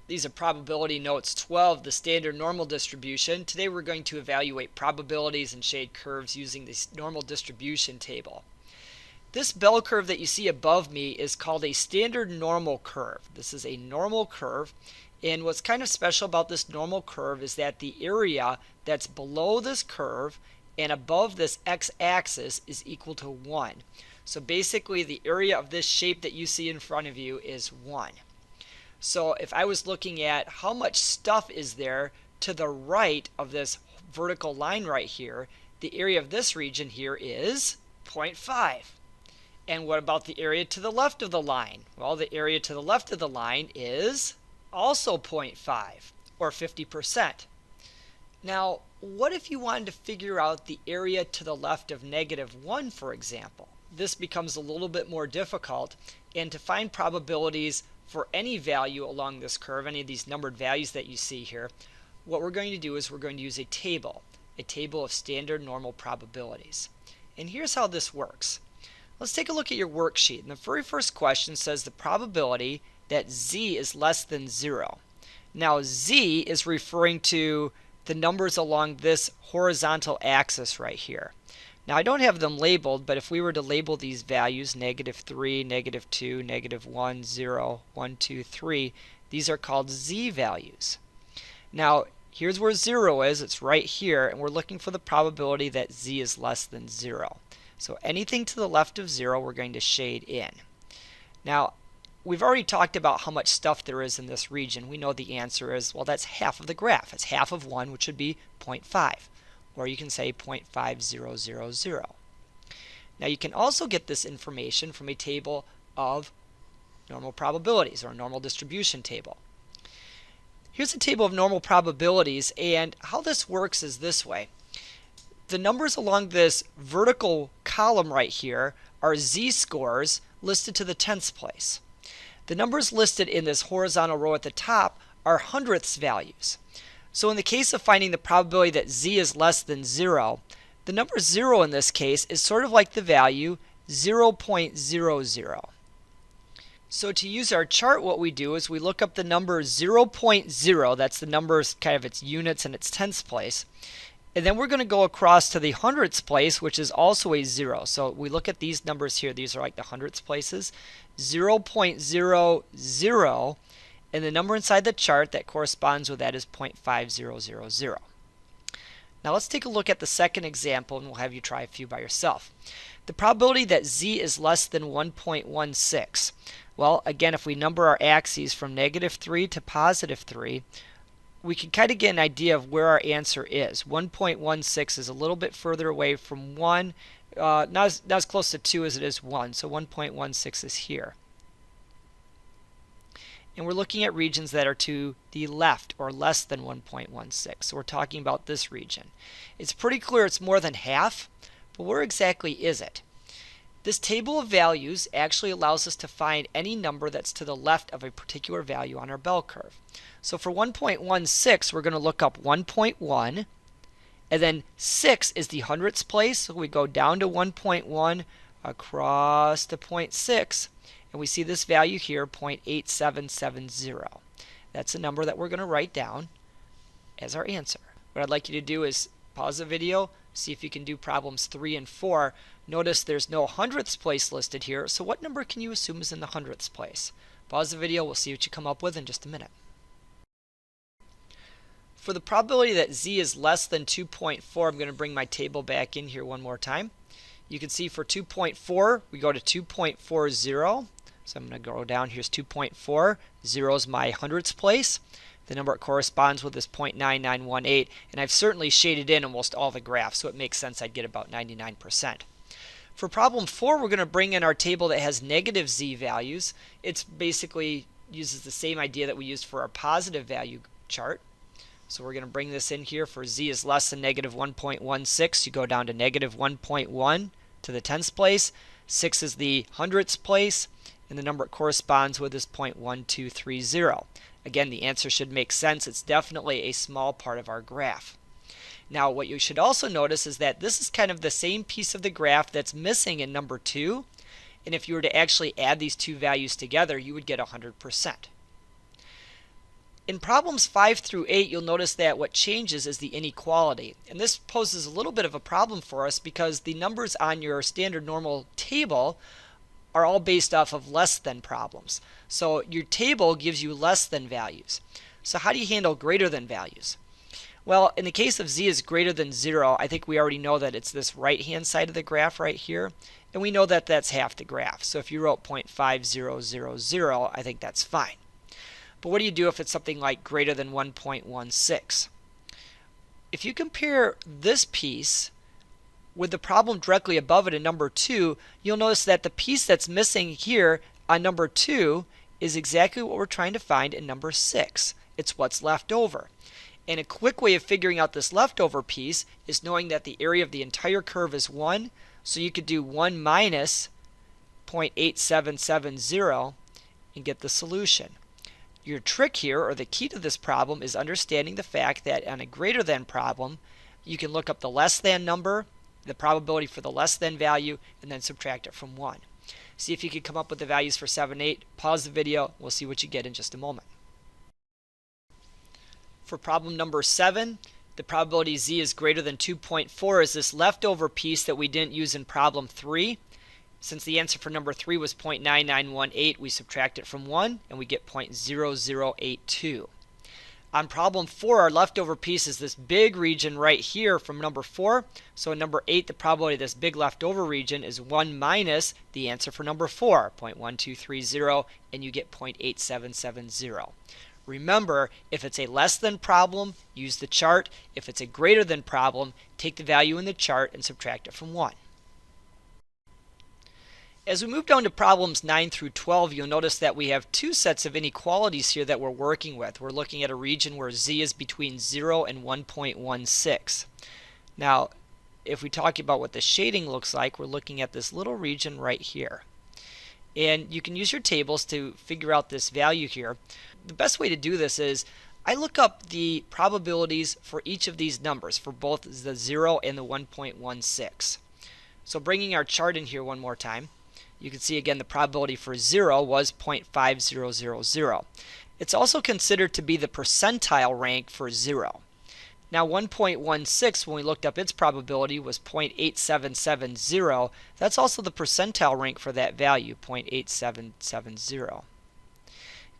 These are probability notes 12, the standard normal distribution. Today we're going to evaluate probabilities and shade curves using this normal distribution table. This bell curve that you see above me is called a standard normal curve. This is a normal curve, and what's kind of special about this normal curve is that the area that's below this curve and above this x-axis is equal to 1. So basically the area of this shape that you see in front of you is 1. So if I was looking at how much stuff is there to the right of this vertical line right here, the area of this region here is 0.5. And what about the area to the left of the line? Well, the area to the left of the line is also 0.5, or 50%. Now, what if you wanted to figure out the area to the left of -1, for example? This becomes a little bit more difficult, and to find probabilities for any value along this curve, any of these numbered values that you see here, what we're going to do is we're going to use a table of standard normal probabilities. And here's how this works. Let's take a look at your worksheet. And the very first question says the probability that z is less than 0. Now z is referring to the numbers along this horizontal axis right here. Now I don't have them labeled, but if we were to label these values, -3, -2, -1, 0, 1, 2, 3, these are called z values. Now here's where 0 is, it's right here, and we're looking for the probability that z is less than 0. So anything to the left of 0 we're going to shade in. Now we've already talked about how much stuff there is in this region. We know the answer is, well, that's half of the graph. It's half of 1, which would be 0.5. Or you can say 0.5000. Now you can also get this information from a table of normal probabilities, or a normal distribution table. Here's a table of normal probabilities, and how this works is this way. The numbers along this vertical column right here are z-scores listed to the tenths place. The numbers listed in this horizontal row at the top are hundredths values. So in the case of finding the probability that z is less than 0, the number 0 in this case is sort of like the value 0.00. So to use our chart, what we do is we look up the number 0.0, that's the number, kind of its units and its tenths place. And then we're going to go across to the hundredths place, which is also a 0. So we look at these numbers here, these are like the hundredths places, 0.00, and the number inside the chart that corresponds with that is 0.5000. Now let's take a look at the second example, and we'll have you try a few by yourself. The probability that z is less than 1.16. Well, again, if we number our axes from -3 to +3, we can kind of get an idea of where our answer is. 1.16 is a little bit further away from 1, not as close to 2 as it is 1, so 1.16 is here. And we're looking at regions that are to the left, or less than 1.16. So we're talking about this region. It's pretty clear it's more than half, but where exactly is it? This table of values actually allows us to find any number that's to the left of a particular value on our bell curve. So for 1.16, we're going to look up 1.1, and then 6 is the hundredths place, so we go down to 1.1, across to 0.6, and we see this value here, 0.8770. That's a number that we're going to write down as our answer. What I'd like you to do is pause the video, see if you can do problems 3 and 4. Notice there's no hundredths place listed here, so what number can you assume is in the hundredths place? Pause the video, we'll see what you come up with in just a minute. For the probability that z is less than 2.4, I'm going to bring my table back in here one more time. You can see for 2.4, we go to 2.40. So I'm going to go down, here's 2.4, 0 is my hundredths place. The number it corresponds with is 0.9918, and I've certainly shaded in almost all the graphs, so it makes sense I'd get about 99%. For problem 4, we're going to bring in our table that has negative z values. It's basically uses the same idea that we used for our positive value chart. So we're going to bring this in here for z is less than -1.16. You go down to -1.1 to the tenths place. 6 is the hundredths place, and the number it corresponds with is 0.1230. Again, the answer should make sense. It's definitely a small part of our graph. Now, what you should also notice is that this is kind of the same piece of the graph that's missing in number 2. And if you were to actually add these two values together, you would get 100%. In problems 5 through 8, you'll notice that what changes is the inequality. And this poses a little bit of a problem for us because the numbers on your standard normal table are all based off of less than problems. So your table gives you less than values. So how do you handle greater than values? Well, in the case of z is greater than 0, I think we already know that it's this right-hand side of the graph right here. And we know that that's half the graph. So if you wrote 0.5000, I think that's fine. But what do you do if it's something like greater than 1.16? If you compare this piece with the problem directly above it in number 2, you'll notice that the piece that's missing here on number 2 is exactly what we're trying to find in number 6. It's what's left over. And a quick way of figuring out this leftover piece is knowing that the area of the entire curve is 1. So you could do 1 minus 0.8770 and get the solution. Your trick here, or the key to this problem, is understanding the fact that on a greater than problem, you can look up the less than number, the probability for the less than value, and then subtract it from 1. See if you can come up with the values for 7, 8. Pause the video. We'll see what you get in just a moment. For problem number 7, the probability z is greater than 2.4 is this leftover piece that we didn't use in problem 3. Since the answer for number 3 was 0.9918, we subtract it from 1 and we get 0.0082. On problem 4, our leftover piece is this big region right here from number 4. So in number 8, the probability of this big leftover region is 1 minus the answer for number 4, 0.1230, and you get 0.8770. Remember, if it's a less than problem, use the chart. If it's a greater than problem, take the value in the chart and subtract it from 1. As we move down to problems 9 through 12, you'll notice that we have two sets of inequalities here that we're working with. We're looking at a region where z is between 0 and 1.16. Now, if we talk about what the shading looks like, we're looking at this little region right here. And you can use your tables to figure out this value here. The best way to do this is I look up the probabilities for each of these numbers, for both the 0 and the 1.16. So bringing our chart in here one more time, you can see again the probability for 0 was 0.5000. It's also considered to be the percentile rank for 0. Now 1.16, when we looked up its probability, was 0.8770. That's also the percentile rank for that value, 0.8770.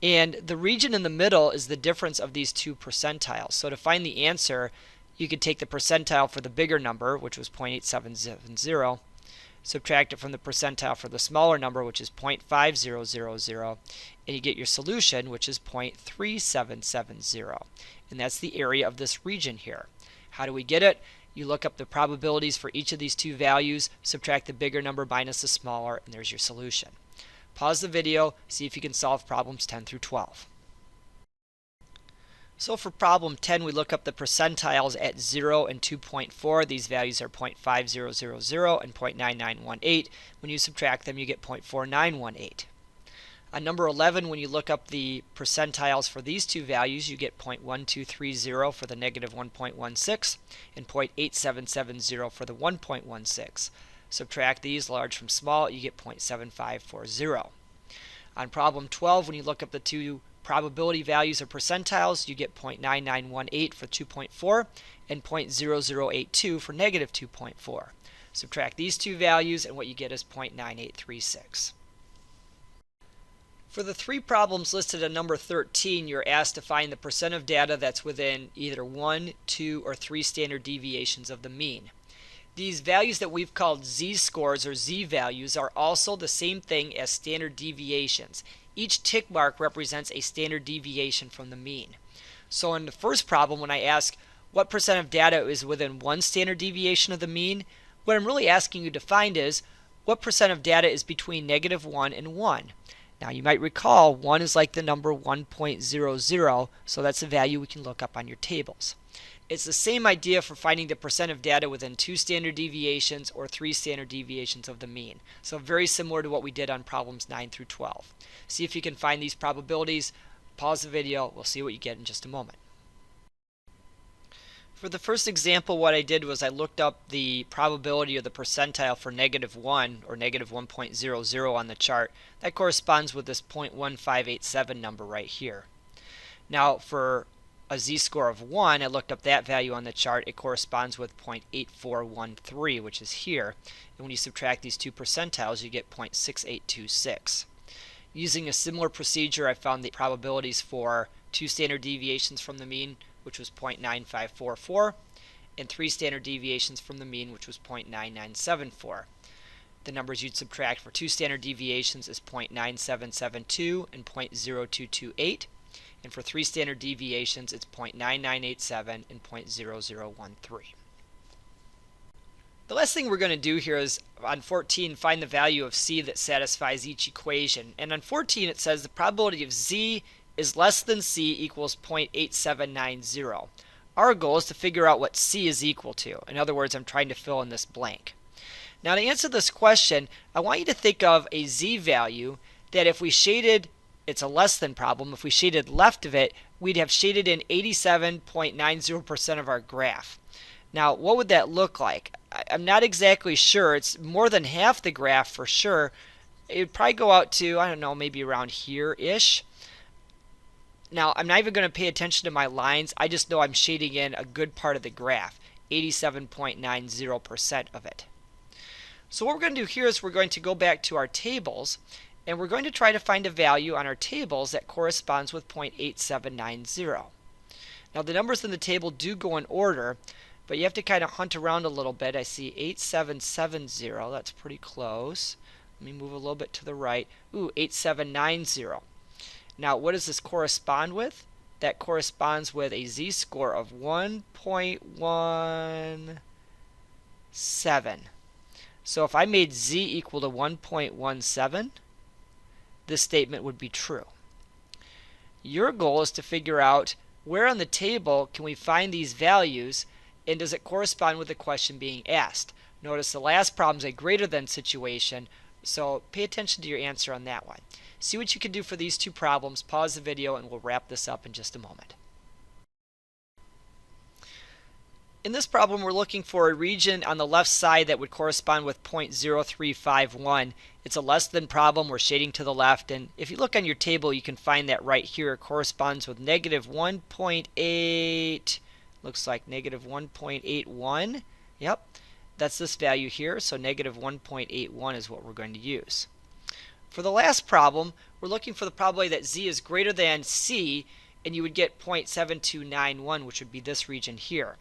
And the region in the middle is the difference of these two percentiles. So to find the answer, you could take the percentile for the bigger number, which was 0.8770, subtract it from the percentile for the smaller number, which is 0.5000, and you get your solution, which is 0.3770. And that's the area of this region here. How do we get it? You look up the probabilities for each of these two values, subtract the bigger number minus the smaller, and there's your solution. Pause the video, see if you can solve problems 10 through 12. So for problem 10, we look up the percentiles at 0 and 2.4. These values are 0.5000 and 0.9918. When you subtract them, you get 0.4918. On number 11, when you look up the percentiles for these two values, you get 0.1230 for the negative 1.16 and 0.8770 for the 1.16. Subtract these, large from small, you get 0.7540. On problem 12, when you look up the two probability values or percentiles, you get 0.9918 for 2.4 and 0.0082 for negative 2.4. Subtract these two values and what you get is 0.9836. For the three problems listed on number 13, you're asked to find the percent of data that's within either 1, 2, or 3 standard deviations of the mean. These values that we've called z-scores or z-values are also the same thing as standard deviations. Each tick mark represents a standard deviation from the mean. So in the first problem, when I ask what percent of data is within 1 standard deviation of the mean, what I'm really asking you to find is what percent of data is between negative 1 and 1. Now you might recall 1 is like the number 1.00, so that's a value we can look up on your tables. It's the same idea for finding the percent of data within 2 standard deviations or 3 standard deviations of the mean. So very similar to what we did on problems 9 through 12. See if you can find these probabilities. Pause the video. We'll see what you get in just a moment. For the first example, what I did was I looked up the probability or the percentile for negative 1 or negative 1.00 on the chart. That corresponds with this 0.1587 number right here. Now for a z-score of 1, I looked up that value on the chart. It corresponds with 0.8413, which is here. And when you subtract these two percentiles, you get 0.6826. Using a similar procedure, I found the probabilities for 2 standard deviations from the mean, which was 0.9544, and 3 standard deviations from the mean, which was 0.9974. The numbers you'd subtract for 2 standard deviations is 0.9772 and 0.0228. And for 3 standard deviations, it's 0.9987 and 0.0013. The last thing we're going to do here is, on 14, find the value of c that satisfies each equation. And on 14, it says the probability of z is less than c equals 0.8790. Our goal is to figure out what c is equal to. In other words, I'm trying to fill in this blank. Now, to answer this question, I want you to think of a z value that if we shaded, it's a less than problem, if we shaded left of it, we'd have shaded in 87.90% of our graph. Now, what would that look like? I'm not exactly sure. It's more than half the graph for sure. It would probably go out to, I don't know, maybe around here-ish. Now, I'm not even going to pay attention to my lines. I just know I'm shading in a good part of the graph, 87.90% of it. So what we're going to do here is we're going to go back to our tables, and we're going to try to find a value on our tables that corresponds with 0.8790. Now, the numbers in the table do go in order, but you have to kind of hunt around a little bit. I see 8770. That's pretty close. Let me move a little bit to the right. Ooh, 8790. Now, what does this correspond with? That corresponds with a z-score of 1.17. So if I made z equal to 1.17, this statement would be true. Your goal is to figure out where on the table can we find these values, and does it correspond with the question being asked. Notice the last problem is a greater than situation, so pay attention to your answer on that one. See what you can do for these two problems, pause the video, and we'll wrap this up in just a moment. In this problem, we're looking for a region on the left side that would correspond with 0.0351. It's a less than problem. We're shading to the left, and if you look on your table, you can find that right here. It corresponds with negative 1.8. Looks like negative 1.81. Yep, that's this value here, so negative 1.81 is what we're going to use. For the last problem, we're looking for the probability that z is greater than c, and you would get 0.7291, which would be this region here.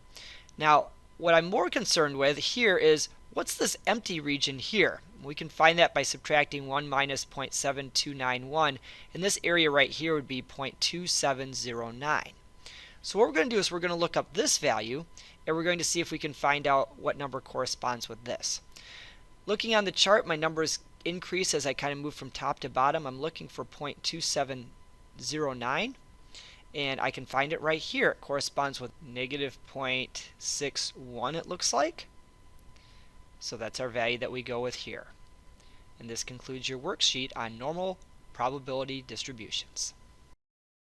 Now, what I'm more concerned with here is, what's this empty region here? We can find that by subtracting 1 minus 0.7291, and this area right here would be 0.2709. So what we're going to do is we're going to look up this value, and we're going to see if we can find out what number corresponds with this. Looking on the chart, my numbers increase as I kind of move from top to bottom. I'm looking for 0.2709. And I can find it right here. It corresponds with negative 0.61, it looks like. So that's our value that we go with here. And this concludes your worksheet on normal probability distributions.